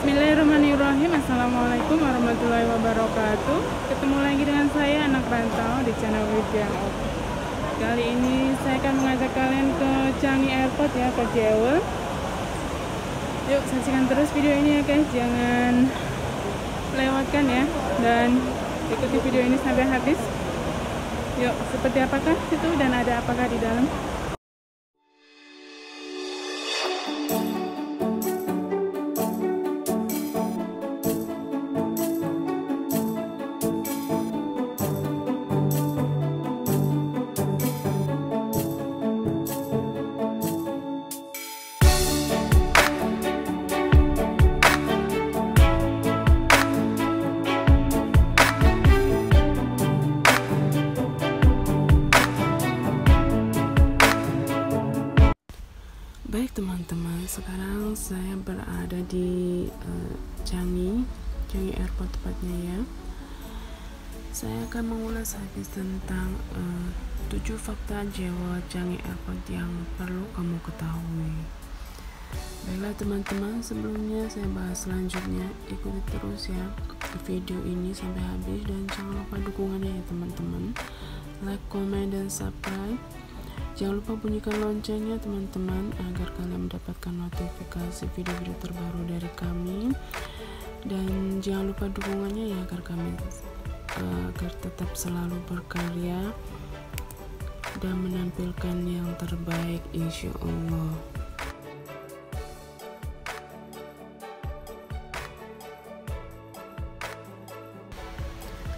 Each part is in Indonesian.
Bismillahirrahmanirrahim. Assalamualaikum warahmatullahi wabarakatuh. Ketemu lagi dengan saya, anak rantau, di channel Wijang Op. Kali ini saya akan mengajak kalian ke Changi Airport ya, ke Jewel. Yuk saksikan terus video ini ya guys, jangan lewatkan ya, dan ikuti video ini sampai habis. Yuk, seperti apakah itu dan ada apakah di dalam? Baik teman-teman, sekarang saya berada di Changi Airport tepatnya ya. Saya akan mengulas habis tentang 7 fakta Jewel Changi Airport yang perlu kamu ketahui. Baiklah teman-teman, sebelumnya saya bahas selanjutnya, ikuti terus ya video ini sampai habis dan jangan lupa dukungannya ya teman-teman. Like, comment, dan subscribe. Jangan lupa bunyikan loncengnya teman-teman agar kalian mendapatkan notifikasi video-video terbaru dari kami, dan jangan lupa dukungannya ya agar tetap selalu berkarya dan menampilkan yang terbaik insya Allah.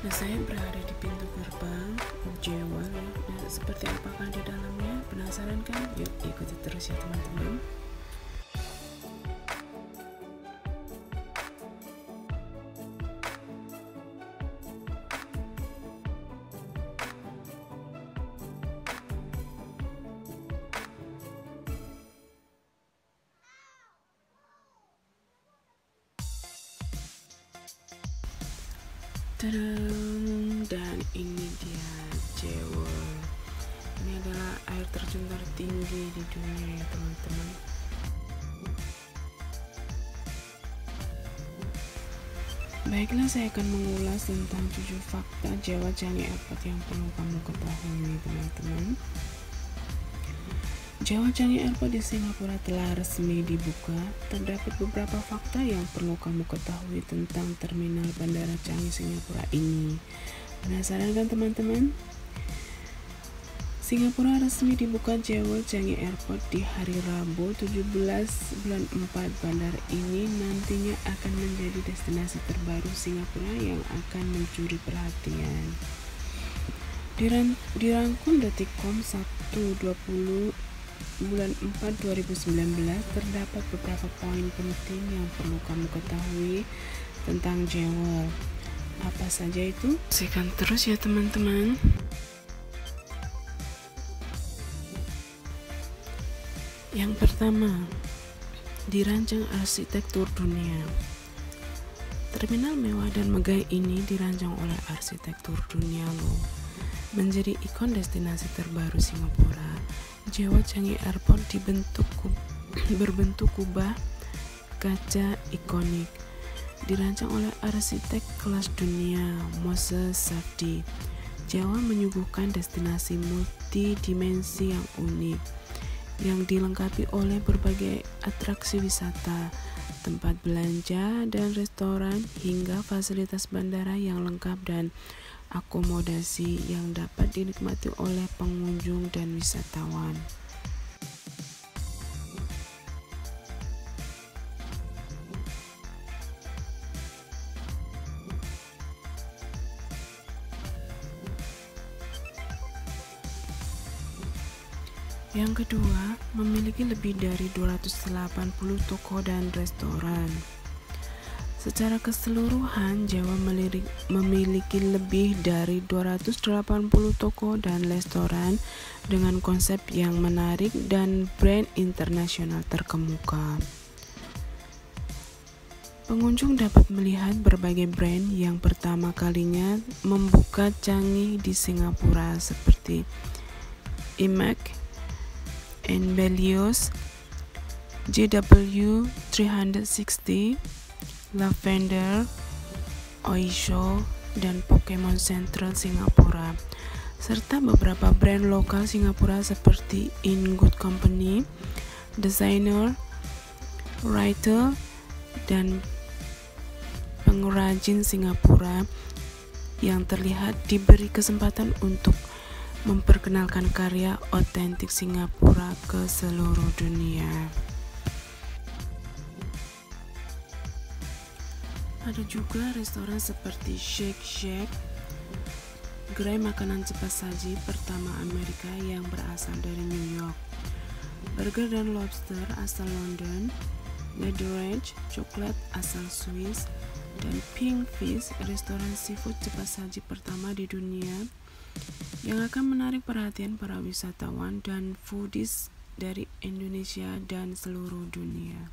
Nah, saya berada di pintu gerbang Jewel ya. Nah, seperti apakah di dalamnya? Penasaran kan? Yuk ikuti terus ya teman-teman. Dan ini dia Jewel. Ini adalah air terjun tertinggi di dunia ya teman-teman. Baiklah, saya akan mengulas tentang 7 fakta Jewel Changi Airport yang perlu kamu ketahui teman-teman. Jewel Changi Airport di Singapura telah resmi dibuka. Terdapat beberapa fakta yang perlu kamu ketahui tentang terminal Bandara Changi Singapura ini. Penasaran kan teman-teman? Singapura resmi dibuka Jewel Changi Airport di hari Rabu 17 bulan 4. Bandara ini nantinya akan menjadi destinasi terbaru Singapura yang akan mencuri perhatian. Dirangkum detik.com 1/20 bulan 4 2019, terdapat beberapa poin penting yang perlu kamu ketahui tentang Jewel. Apa saja itu? Saksikan terus ya teman-teman. Yang pertama, dirancang arsitektur dunia. Terminal mewah dan megah ini dirancang oleh arsitektur dunia loh. Menjadi ikon destinasi terbaru Singapura, Jewel Changi Airport berbentuk kubah kaca ikonik. Dirancang oleh arsitek kelas dunia Moses Safdie. Jewel menyuguhkan destinasi multidimensi yang unik, yang dilengkapi oleh berbagai atraksi wisata, tempat belanja dan restoran, hingga fasilitas bandara yang lengkap dan akomodasi yang dapat dinikmati oleh pengunjung dan wisatawan. Yang kedua, memiliki lebih dari 280 toko dan restoran. Secara keseluruhan, Jewel memiliki lebih dari 280 toko dan restoran dengan konsep yang menarik dan brand internasional terkemuka. Pengunjung dapat melihat berbagai brand yang pertama kalinya membuka Changi di Singapura seperti IMAX, Berlioz, JW360, Lavender, Oysho, dan Pokemon Central Singapura, serta beberapa brand lokal Singapura seperti In Good Company, Designer, Writer, dan pengrajin Singapura yang terlihat diberi kesempatan untuk memperkenalkan karya otentik Singapura ke seluruh dunia. Ada juga restoran seperti Shake Shack, gerai makanan cepat saji pertama Amerika yang berasal dari New York, Burger dan Lobster asal London, Lederage coklat asal Swiss, dan Pink Fish, restoran seafood cepat saji pertama di dunia yang akan menarik perhatian para wisatawan dan foodies dari Indonesia dan seluruh dunia.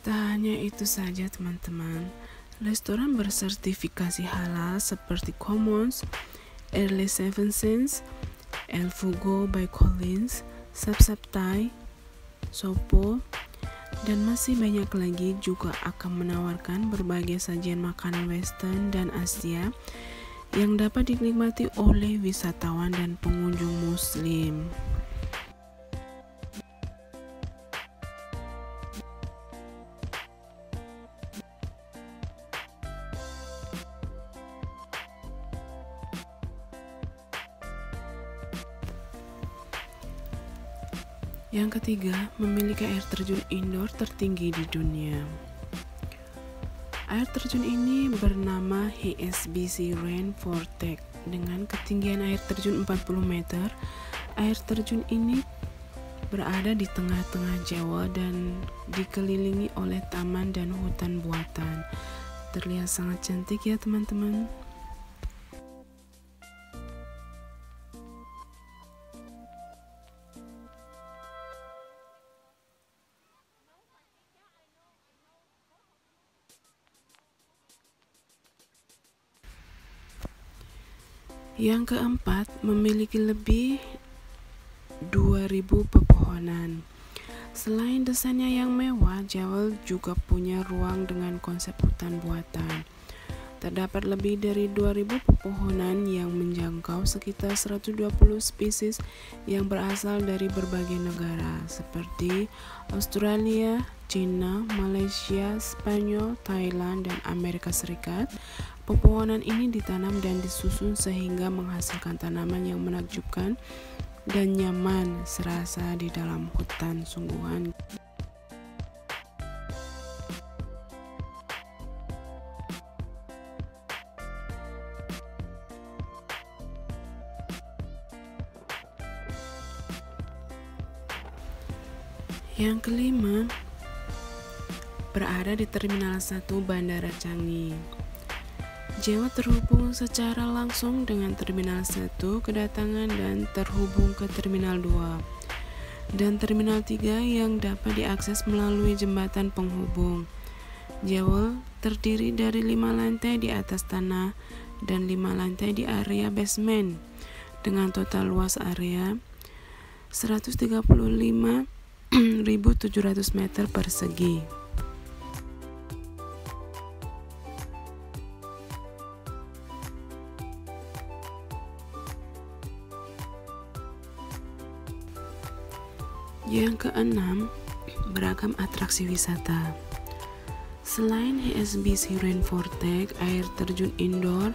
Tak hanya itu saja teman-teman, restoran bersertifikasi halal seperti Commons, Early Seven Sense, El Fuego by Collins, Sap Sap Thai, Sopo, dan masih banyak lagi juga akan menawarkan berbagai sajian makanan Western dan Asia yang dapat dinikmati oleh wisatawan dan pengunjung Muslim. Yang ketiga, memiliki air terjun indoor tertinggi di dunia. Air terjun ini bernama HSBC Rain Vortex dengan ketinggian air terjun 40 meter. Air terjun ini berada di tengah-tengah Jawa dan dikelilingi oleh taman dan hutan buatan. Terlihat sangat cantik ya teman-teman. Yang keempat, memiliki lebih 2.000 pepohonan. Selain desainnya yang mewah, Jewel juga punya ruang dengan konsep hutan buatan. Terdapat lebih dari 2.000 pepohonan yang menjangkau sekitar 120 spesies yang berasal dari berbagai negara seperti Australia, China, Malaysia, Spanyol, Thailand, dan Amerika Serikat. Pepohonan ini ditanam dan disusun sehingga menghasilkan tanaman yang menakjubkan dan nyaman serasa di dalam hutan sungguhan. Yang kelima, berada di Terminal 1 Bandara Changi. Jawa terhubung secara langsung dengan Terminal 1 kedatangan dan terhubung ke Terminal 2 dan Terminal 3 yang dapat diakses melalui jembatan penghubung. Jawa terdiri dari 5 lantai di atas tanah dan 5 lantai di area basement dengan total luas area 135.700 meter persegi. Yang keenam, beragam atraksi wisata. Selain HSBC Rain Vortex, air terjun indoor,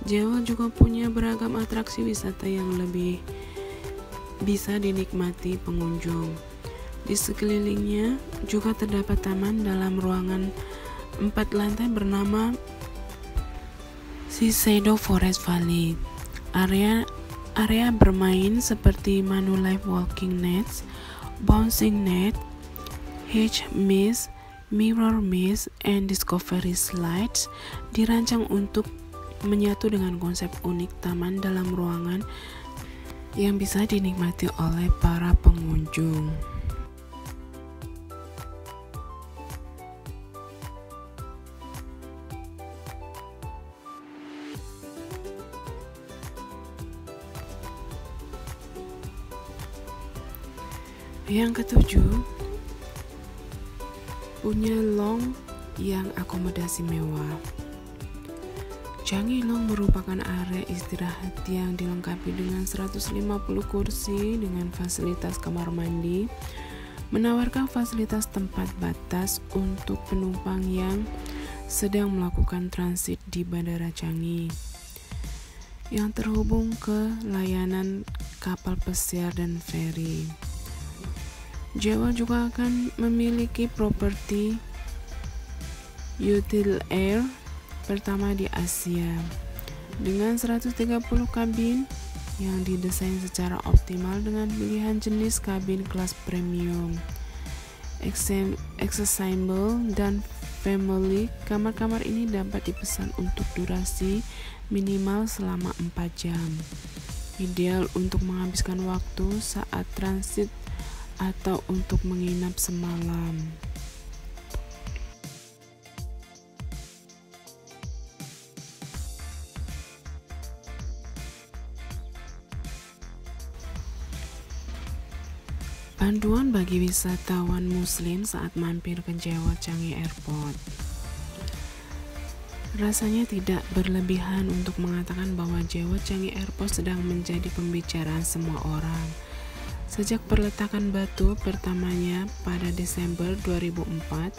Jawa juga punya beragam atraksi wisata yang lebih bisa dinikmati pengunjung. Di sekelilingnya juga terdapat taman dalam ruangan 4 lantai bernama Shiseido Forest Valley. Area bermain seperti Manulife Walking Nets, Bouncing Net, Hedge Maze, Mirror Maze, and Discovery Slides dirancang untuk menyatu dengan konsep unik taman dalam ruangan yang bisa dinikmati oleh para pengunjung. Yang ketujuh, punya long yang akomodasi mewah. Changi Long merupakan area istirahat yang dilengkapi dengan 150 kursi dengan fasilitas kamar mandi, menawarkan fasilitas tempat batas untuk penumpang yang sedang melakukan transit di Bandara Changi, yang terhubung ke layanan kapal pesiar dan feri. Jewel juga akan memiliki properti Util Air pertama di Asia dengan 130 kabin yang didesain secara optimal dengan pilihan jenis kabin kelas premium, accessible dan family. Kamar-kamar ini dapat dipesan untuk durasi minimal selama 4 jam, ideal untuk menghabiskan waktu saat transit atau untuk menginap semalam. Panduan bagi wisatawan muslim saat mampir ke Jewel Changi Airport. Rasanya tidak berlebihan untuk mengatakan bahwa Jewel Changi Airport sedang menjadi pembicaraan semua orang. Sejak perletakan batu pertamanya pada Desember 2004,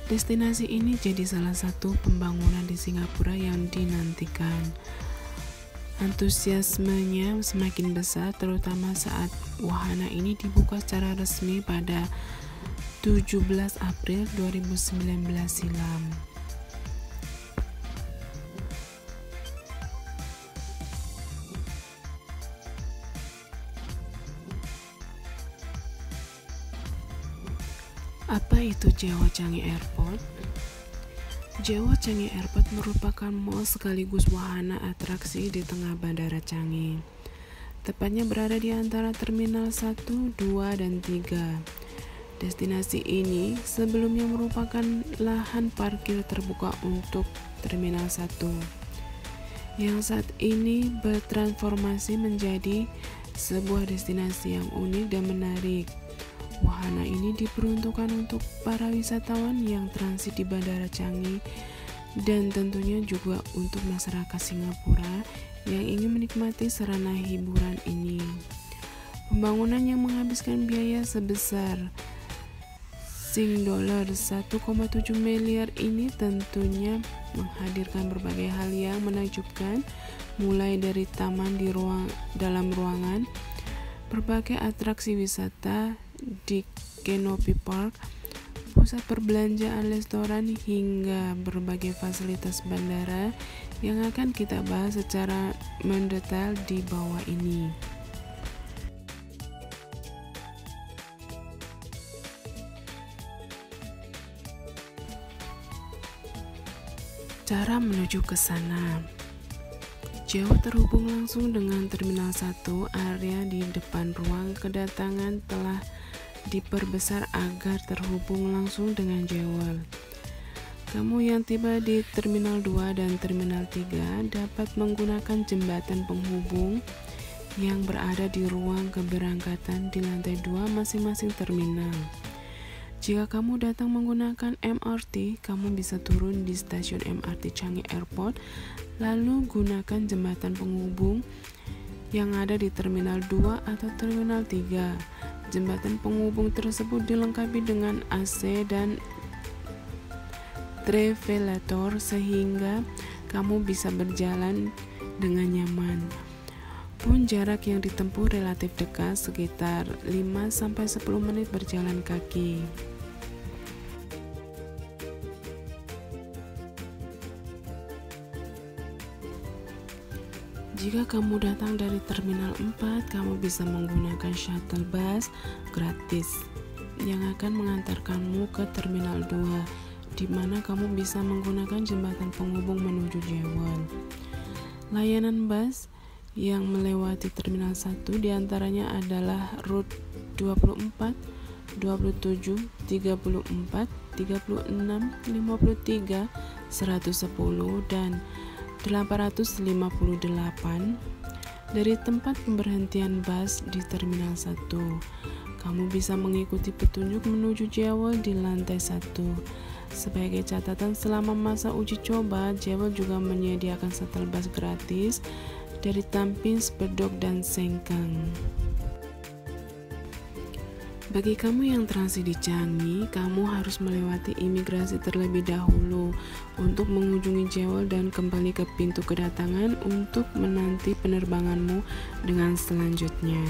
destinasi ini jadi salah satu pembangunan di Singapura yang dinantikan. Antusiasmenya semakin besar, terutama saat wahana ini dibuka secara resmi pada 17 April 2019 silam. Apa itu Jewel Changi Airport? Jewel Changi Airport merupakan mall sekaligus wahana atraksi di tengah Bandara Changi. Tepatnya berada di antara Terminal 1, 2, dan 3. Destinasi ini sebelumnya merupakan lahan parkir terbuka untuk Terminal 1, yang saat ini bertransformasi menjadi sebuah destinasi yang unik dan menarik. Wahana ini diperuntukkan untuk para wisatawan yang transit di Bandara Changi dan tentunya juga untuk masyarakat Singapura yang ingin menikmati sarana hiburan ini. Pembangunan yang menghabiskan biaya sebesar $1,7 miliar ini tentunya menghadirkan berbagai hal yang menakjubkan, mulai dari taman di dalam ruangan, berbagai atraksi wisata di Canopy Park, pusat perbelanjaan, restoran, hingga berbagai fasilitas bandara yang akan kita bahas secara mendetail di bawah ini. Cara menuju ke sana. Jewel terhubung langsung dengan Terminal 1. Area di depan ruang kedatangan telah diperbesar agar terhubung langsung dengan Jewel. Kamu yang tiba di Terminal 2 dan Terminal 3 dapat menggunakan jembatan penghubung yang berada di ruang keberangkatan di lantai 2 masing-masing terminal. Jika kamu datang menggunakan MRT, kamu bisa turun di stasiun MRT Changi Airport, lalu gunakan jembatan penghubung yang ada di Terminal 2 atau Terminal 3. Jembatan penghubung tersebut dilengkapi dengan AC dan travelator sehingga kamu bisa berjalan dengan nyaman. Pun jarak yang ditempuh relatif dekat, sekitar 5-10 menit berjalan kaki. Jika kamu datang dari Terminal 4, kamu bisa menggunakan shuttle bus gratis yang akan mengantarkanmu ke Terminal 2, di mana kamu bisa menggunakan jembatan penghubung menuju Jewel. Layanan bus yang melewati Terminal 1 diantaranya adalah Route 24, 27, 34, 36, 53, 110, dan 858 dari tempat pemberhentian bus di Terminal 1. Kamu bisa mengikuti petunjuk menuju Jewel di lantai 1. Sebagai catatan, selama masa uji coba, Jewel juga menyediakan shuttle bus gratis dari Tampines, Bedok, dan Sengkang. Bagi kamu yang transit di Changi, kamu harus melewati imigrasi terlebih dahulu untuk mengunjungi Jewel dan kembali ke pintu kedatangan untuk menanti penerbanganmu dengan selanjutnya.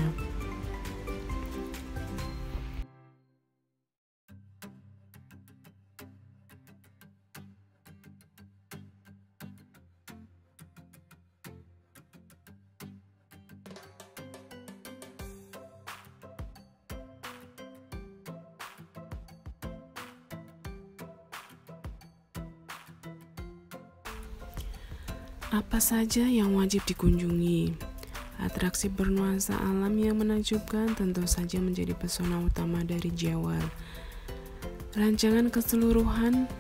Apa saja yang wajib dikunjungi? Atraksi bernuansa alam yang menakjubkan tentu saja menjadi pesona utama dari Jewel. Rancangan keseluruhan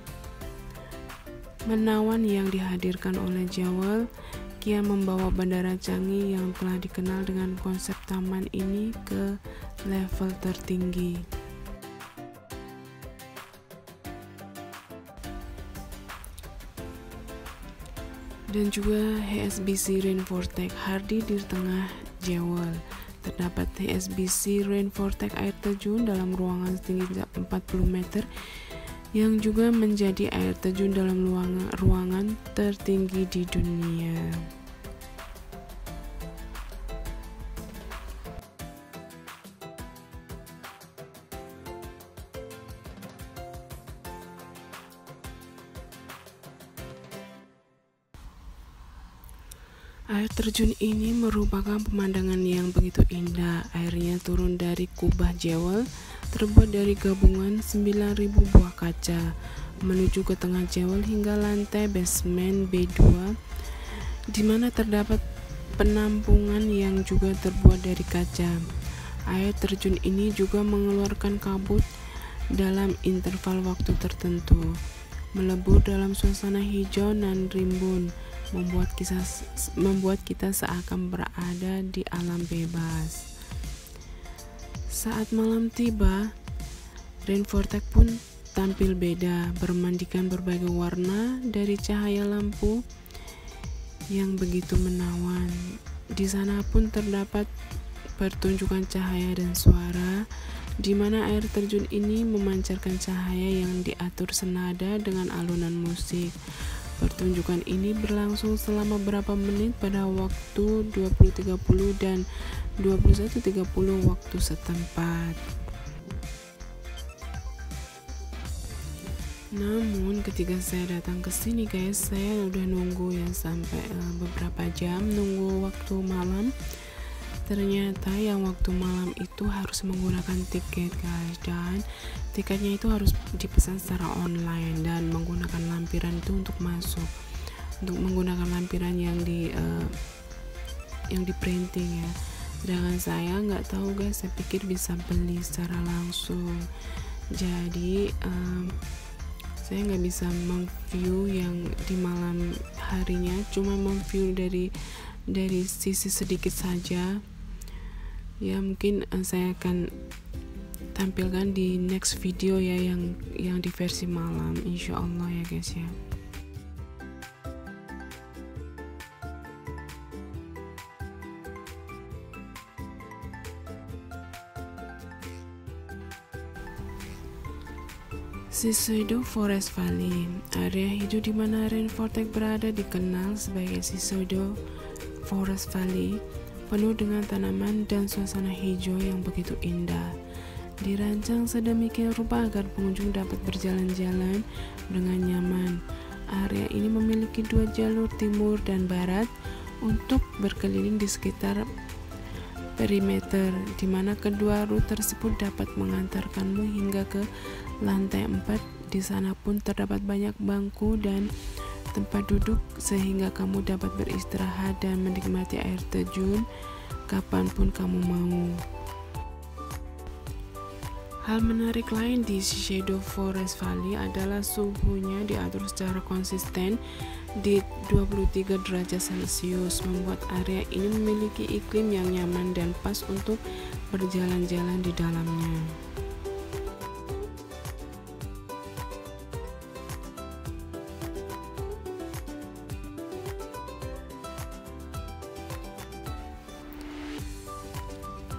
menawan yang dihadirkan oleh Jewel kian membawa Bandara Changi yang telah dikenal dengan konsep taman ini ke level tertinggi. Dan juga HSBC Rainforest hadir di tengah Jewel. Terdapat HSBC Rainforest air terjun dalam ruangan setinggi 40 meter yang juga menjadi air terjun dalam ruangan tertinggi di dunia. Air terjun ini merupakan pemandangan yang begitu indah. Airnya turun dari kubah Jewel, terbuat dari gabungan 9.000 buah kaca, menuju ke tengah Jewel hingga lantai basement B2, di mana terdapat penampungan yang juga terbuat dari kaca. Air terjun ini juga mengeluarkan kabut dalam interval waktu tertentu, melebur dalam suasana hijau dan rimbun, membuat kita seakan berada di alam bebas. Saat malam tiba, Rainforest pun tampil beda, bermandikan berbagai warna dari cahaya lampu yang begitu menawan. Di sana pun terdapat pertunjukan cahaya dan suara, di mana air terjun ini memancarkan cahaya yang diatur senada dengan alunan musik. Pertunjukan ini berlangsung selama beberapa menit pada waktu 20.30 dan 21.30 waktu setempat. Namun ketika saya datang ke sini guys, saya udah nunggu ya sampai beberapa jam nunggu waktu malam. Ternyata yang waktu malam itu harus menggunakan tiket guys, dan tiketnya itu harus dipesan secara online dan menggunakan lampiran itu untuk masuk, untuk menggunakan lampiran yang di printing ya. Sedangkan saya nggak tahu guys, saya pikir bisa beli secara langsung, jadi saya nggak bisa memview yang di malam harinya, cuma memview dari sisi sedikit saja. Ya mungkin saya akan tampilkan di next video ya, yang di versi malam, insya Allah ya guys ya. Shiseido Forest Valley, area hijau di mana Rainforest berada dikenal sebagai Shiseido Forest Valley, penuh dengan tanaman dan suasana hijau yang begitu indah. Dirancang sedemikian rupa agar pengunjung dapat berjalan-jalan dengan nyaman. Area ini memiliki 2 jalur timur dan barat untuk berkeliling di sekitar perimeter, di mana kedua rute tersebut dapat mengantarkanmu hingga ke lantai 4. Di sana pun terdapat banyak bangku dan tempat duduk sehingga kamu dapat beristirahat dan menikmati air terjun kapanpun kamu mau. Hal menarik lain di Shiseido Forest Valley adalah suhunya diatur secara konsisten di 23 derajat Celcius, membuat area ini memiliki iklim yang nyaman dan pas untuk berjalan-jalan di dalamnya.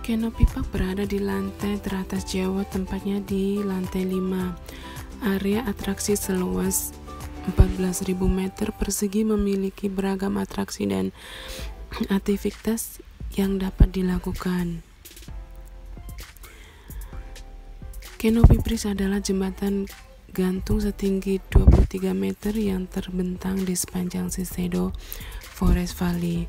Canopy Park berada di lantai teratas Jawa, tempatnya di lantai 5. Area atraksi seluas 14.000 meter persegi memiliki beragam atraksi dan aktivitas yang dapat dilakukan. Canopy Bridge adalah jembatan gantung setinggi 23 meter yang terbentang di sepanjang Shiseido Forest Valley,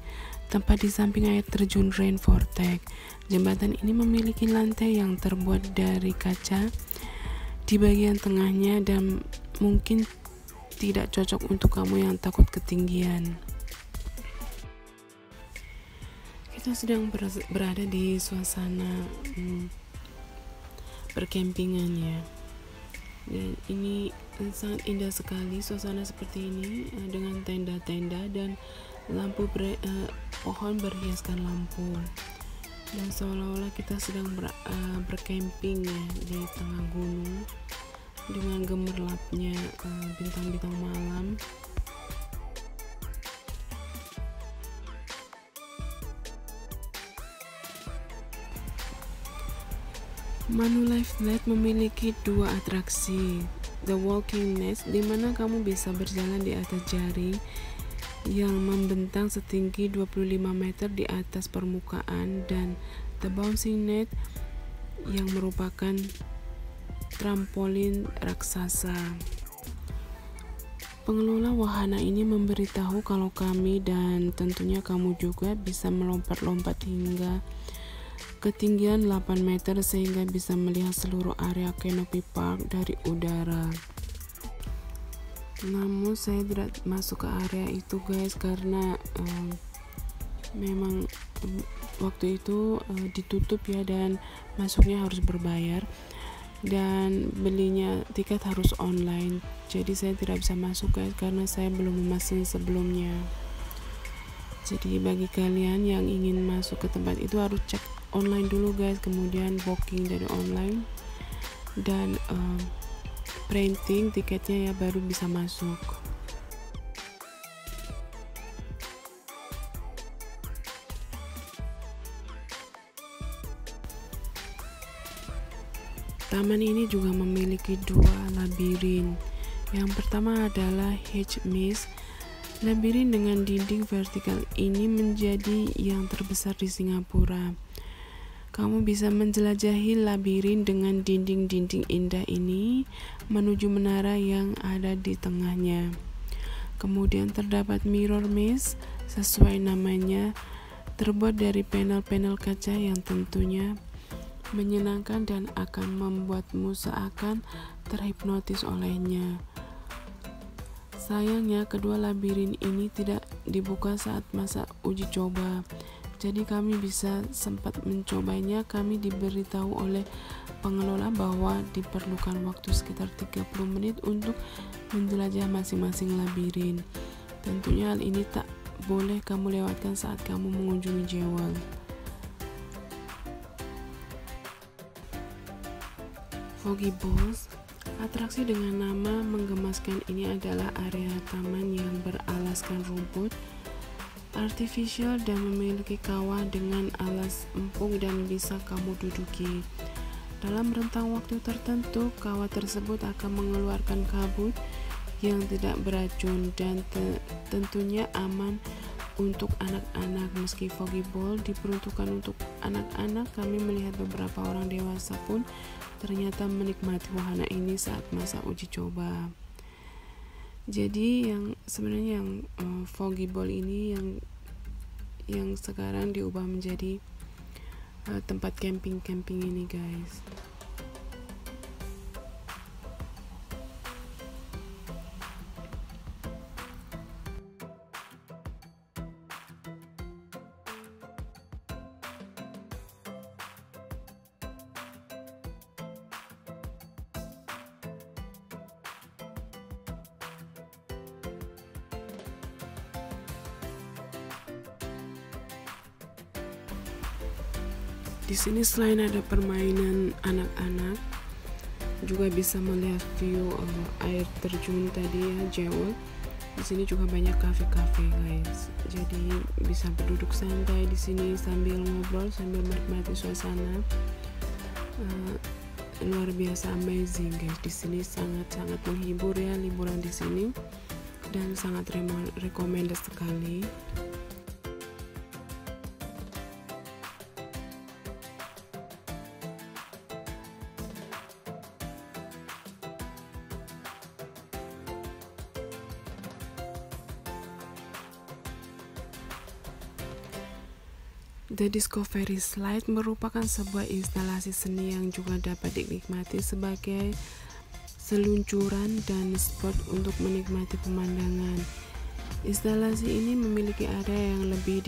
tepat di samping air terjun Rain Vortex. Jembatan ini memiliki lantai yang terbuat dari kaca di bagian tengahnya dan mungkin tidak cocok untuk kamu yang takut ketinggian. Kita sedang berada di suasana perkempingan ya. Dan ini sangat indah sekali suasana seperti ini dengan tenda-tenda dan lampu pohon berhiaskan lampu. Dan seolah-olah kita sedang bercamping ya di tengah gunung dengan gemerlapnya bintang-bintang malam. Manulife Net memiliki 2 atraksi, The Walking Nest, di mana kamu bisa berjalan di atas jaring yang membentang setinggi 25 meter di atas permukaan, dan The Bouncing Net yang merupakan trampolin raksasa. Pengelola wahana ini memberitahu kalau kami dan tentunya kamu juga bisa melompat-lompat hingga ketinggian 8 meter sehingga bisa melihat seluruh area Canopy Park dari udara. Namun saya tidak masuk ke area itu guys, karena memang waktu itu ditutup ya, dan masuknya harus berbayar dan belinya tiket harus online. Jadi saya tidak bisa masuk guys karena saya belum memesan sebelumnya. Jadi bagi kalian yang ingin masuk ke tempat itu harus cek online dulu guys, kemudian booking dari online dan printing tiketnya ya, baru bisa masuk. Taman ini juga memiliki 2 labirin. Yang pertama adalah Hedge Maze. Labirin dengan dinding vertikal ini menjadi yang terbesar di Singapura. Kamu bisa menjelajahi labirin dengan dinding-dinding indah ini menuju menara yang ada di tengahnya. Kemudian terdapat Mirror Maze, sesuai namanya, terbuat dari panel-panel kaca yang tentunya menyenangkan dan akan membuatmu seakan terhipnotis olehnya. Sayangnya kedua labirin ini tidak dibuka saat masa uji coba. Jadi kami bisa sempat mencobanya. Kami diberitahu oleh pengelola bahwa diperlukan waktu sekitar 30 menit untuk menjelajah masing-masing labirin. Tentunya hal ini tak boleh kamu lewatkan saat kamu mengunjungi Jewel. Foggy Balls, atraksi dengan nama menggemaskan ini adalah area taman yang beralaskan rumput artificial dan memiliki kawah dengan alas empuk dan bisa kamu duduki. Dalam rentang waktu tertentu, kawah tersebut akan mengeluarkan kabut yang tidak beracun dan tentunya aman untuk anak-anak. Meski Foggy Ball diperuntukkan untuk anak-anak, kami melihat beberapa orang dewasa pun ternyata menikmati wahana ini saat masa uji coba. Jadi yang sebenarnya yang Foggy Ball ini yang sekarang diubah menjadi tempat camping ini guys. Di sini selain ada permainan anak-anak, juga bisa melihat view air terjun tadi ya, Jewel. Di sini juga banyak kafe-kafe guys. Jadi bisa berduduk santai di sini sambil ngobrol, sambil menikmati suasana. Luar biasa amazing guys. Di sini sangat-sangat menghibur ya, liburan di sini, dan sangat recommended sekali. The Discovery Slide merupakan sebuah instalasi seni yang juga dapat dinikmati sebagai seluncuran dan spot untuk menikmati pemandangan. Instalasi ini memiliki area yang lebih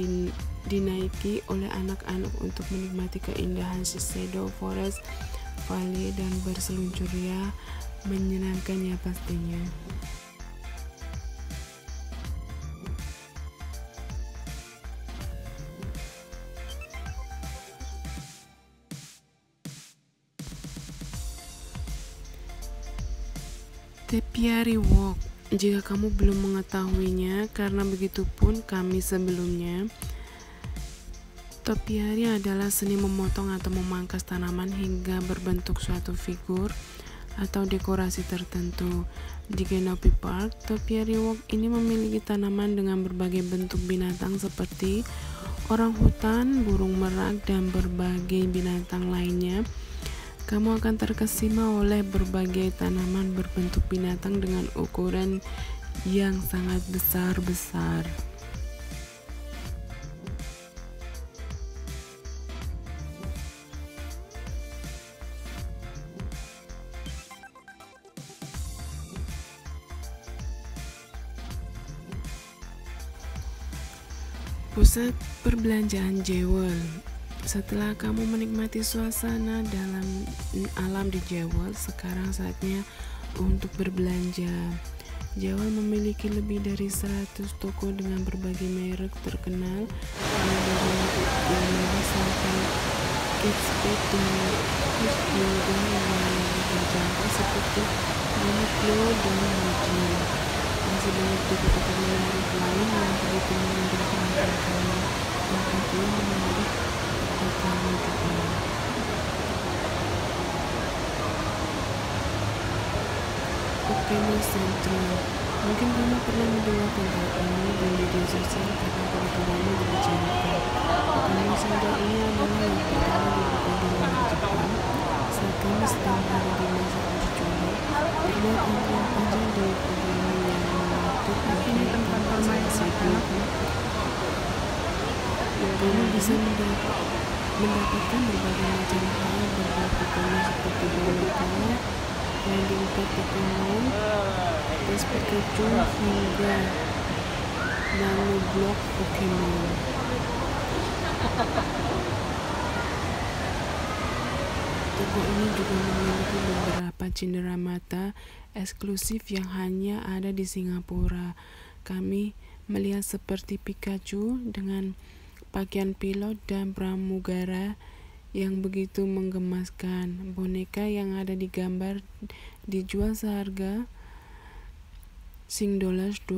dinaiki oleh anak-anak untuk menikmati keindahan Shiseido Forest Valley dan berseluncur ya, menyenangkan ya pastinya. Topiary Walk, jika kamu belum mengetahuinya, karena begitupun kami sebelumnya. Topiary adalah seni memotong atau memangkas tanaman hingga berbentuk suatu figur atau dekorasi tertentu. Di Canopy Park, Topiary Walk ini memiliki tanaman dengan berbagai bentuk binatang seperti orang hutan, burung merak, dan berbagai binatang lainnya. Kamu akan terkesima oleh berbagai tanaman berbentuk binatang dengan ukuran yang sangat besar-besar. Pusat perbelanjaan Jewel. Setelah kamu menikmati suasana dalam alam di Jewel, sekarang saatnya untuk berbelanja. Jewel memiliki lebih dari 100 toko dengan berbagai merek terkenal, dari sampai Kate Spade dan Christian yang terjangkau seperti Uniqlo dan Muji. Masih banyak toko-toko menarik lain yang begitu menarik perhatian kamu, yang tentunya menarik kamu juga. Pokemon Central. Mungkin kamu pernah mendengar tentang ini di media sosial karena kebetulannya dibicarakan. Pokemon Central ini adalah yang pertama dibuka di luar Jepang. Saat kami sedang berada di masa uji coba, terlihat antrian panjang di Pokemon yang menutup ini tempat bermain anak-anak. Kamu bisa mendapatkan berbagai macam hal berbau Pokemon seperti boneka, landing pad Pokemon, tes Pikachu, hingga nano blok Pokemon. Toko ini juga memiliki beberapa cenderamata eksklusif yang hanya ada di Singapura. Kami melihat seperti Pikachu dengan pakaian pilot dan pramugara yang begitu menggemaskan. Boneka yang ada di gambar dijual seharga $28.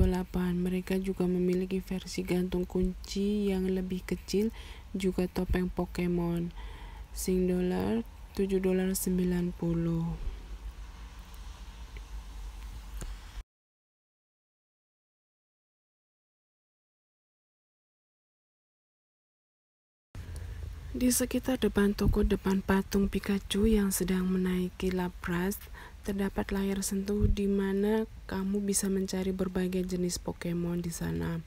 Mereka juga memiliki versi gantung kunci yang lebih kecil, juga topeng Pokemon. $7.90. Di sekitar depan toko depan patung Pikachu yang sedang menaiki Lapras, terdapat layar sentuh di mana kamu bisa mencari berbagai jenis Pokemon di sana.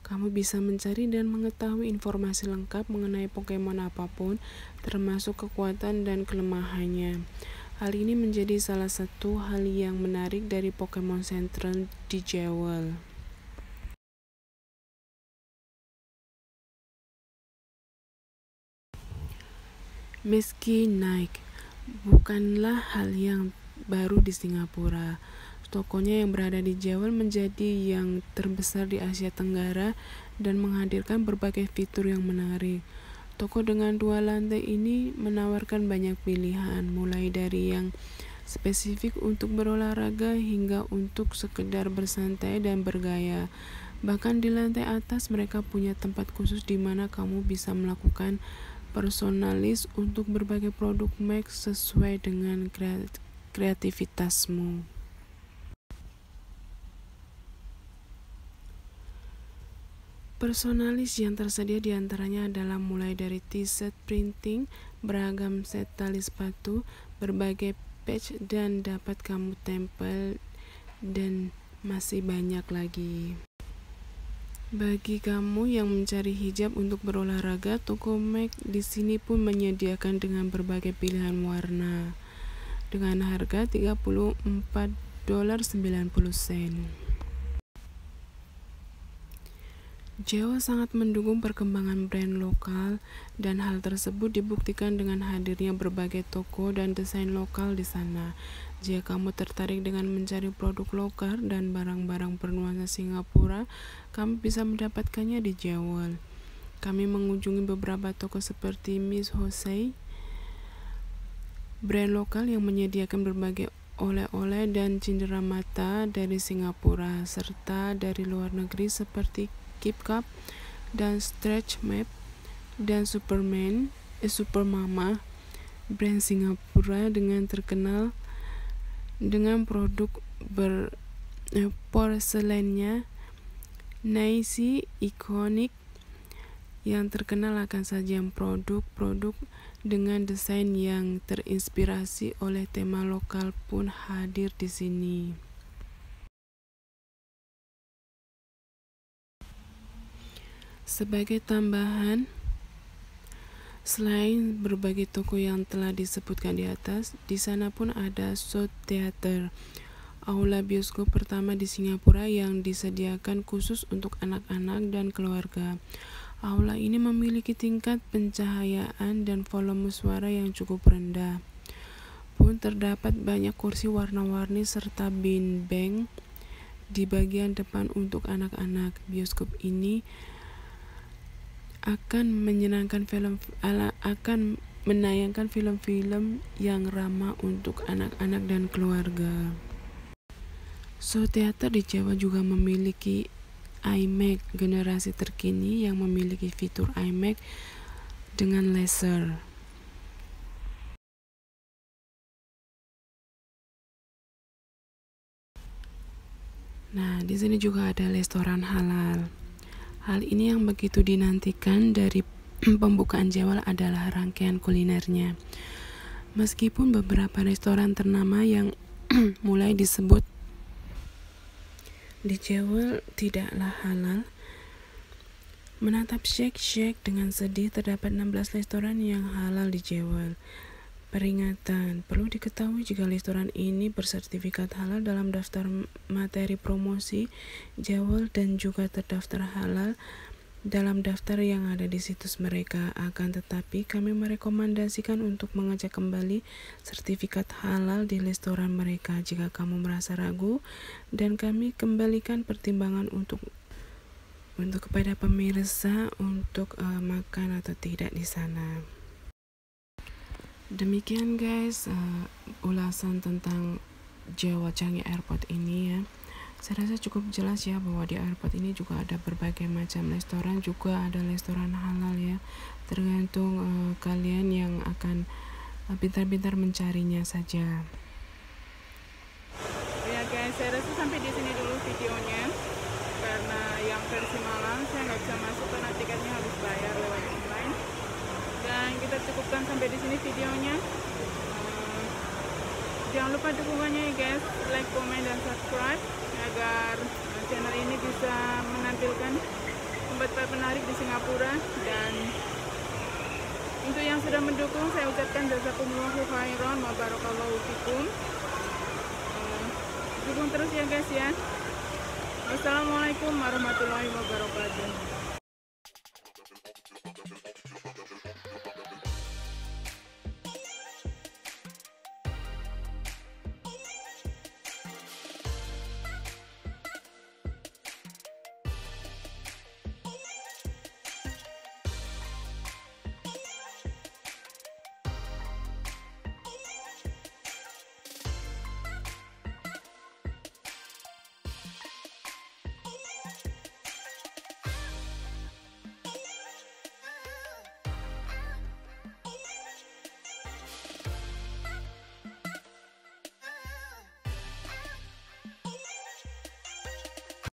Kamu bisa mencari dan mengetahui informasi lengkap mengenai Pokemon apapun, termasuk kekuatan dan kelemahannya. Hal ini menjadi salah satu hal yang menarik dari Pokemon Central di Jewel. Meski Nike bukanlah hal yang baru di Singapura, tokonya yang berada di Jewel menjadi yang terbesar di Asia Tenggara dan menghadirkan berbagai fitur yang menarik. Toko dengan 2 lantai ini menawarkan banyak pilihan, mulai dari yang spesifik untuk berolahraga hingga untuk sekedar bersantai dan bergaya. Bahkan di lantai atas mereka punya tempat khusus di mana kamu bisa melakukan personalis untuk berbagai produk Mac sesuai dengan kreativitasmu. Personalis yang tersedia diantaranya adalah mulai dari t-shirt printing, beragam set tali sepatu, berbagai patch dan dapat kamu tempel, dan masih banyak lagi. Bagi kamu yang mencari hijab untuk berolahraga, toko Mac di sini pun menyediakan dengan berbagai pilihan warna dengan harga $34.90. Jewel sangat mendukung perkembangan brand lokal, dan hal tersebut dibuktikan dengan hadirnya berbagai toko dan desain lokal di sana. Jika kamu tertarik dengan mencari produk lokal dan barang-barang bernuansa Singapura, kamu bisa mendapatkannya di Jewel. Kami mengunjungi beberapa toko seperti Miss Hosei, brand lokal yang menyediakan berbagai oleh-oleh dan cenderamata dari Singapura, serta dari luar negeri seperti Keep Cup dan Stretch Map dan Supermama, brand Singapura dengan terkenal dengan produk porselennya. Naisi ikonik yang terkenal akan sajian produk-produk dengan desain yang terinspirasi oleh tema lokal pun hadir di sini. Sebagai tambahan, selain berbagai toko yang telah disebutkan di atas, di sana pun ada Show Theater, aula bioskop pertama di Singapura yang disediakan khusus untuk anak-anak dan keluarga. Aula ini memiliki tingkat pencahayaan dan volume suara yang cukup rendah. Pun terdapat banyak kursi warna-warni serta beanbag di bagian depan untuk anak-anak. Bioskop ini akan menayangkan film-film yang ramah untuk anak-anak dan keluarga. Show Theater di Jawa juga memiliki iMac generasi terkini yang memiliki fitur iMac dengan laser. Nah, di sini juga ada restoran halal. Hal ini yang begitu dinantikan dari pembukaan Jewel adalah rangkaian kulinernya. Meskipun beberapa restoran ternama yang mulai disebut di Jewel tidaklah halal, menatap Shake dengan sedih terdapat 16 restoran yang halal di Jewel. Peringatan, perlu diketahui jika restoran ini bersertifikat halal dalam daftar materi promosi Jewel dan juga terdaftar halal dalam daftar yang ada di situs mereka. Akan tetapi, kami merekomendasikan untuk mengecek kembali sertifikat halal di restoran mereka jika kamu merasa ragu, dan kami kembalikan pertimbangan untuk kepada pemirsa untuk makan atau tidak di sana. Demikian guys, ulasan tentang Jewel Changi Airport ini ya. Saya rasa cukup jelas ya bahwa di airport ini juga ada berbagai macam restoran, juga ada restoran halal ya. Tergantung kalian yang akan pintar-pintar mencarinya saja. Ya guys, saya rasa sampai di sini dulu videonya, karena yang versi malam saya nggak bisa masuk karena tiketnya harus bayar lewat online. Dan kita cukupkan sampai di sini videonya. Jangan lupa dukungannya ya guys, like, komen, dan subscribe agar channel ini bisa menampilkan tempat-tempat menarik di Singapura. Dan untuk yang sudah mendukung, saya ucapkan jazakumullahu khairan wa barakallahu fikum. Dukung terus ya guys ya. Wassalamualaikum warahmatullahi wabarakatuh.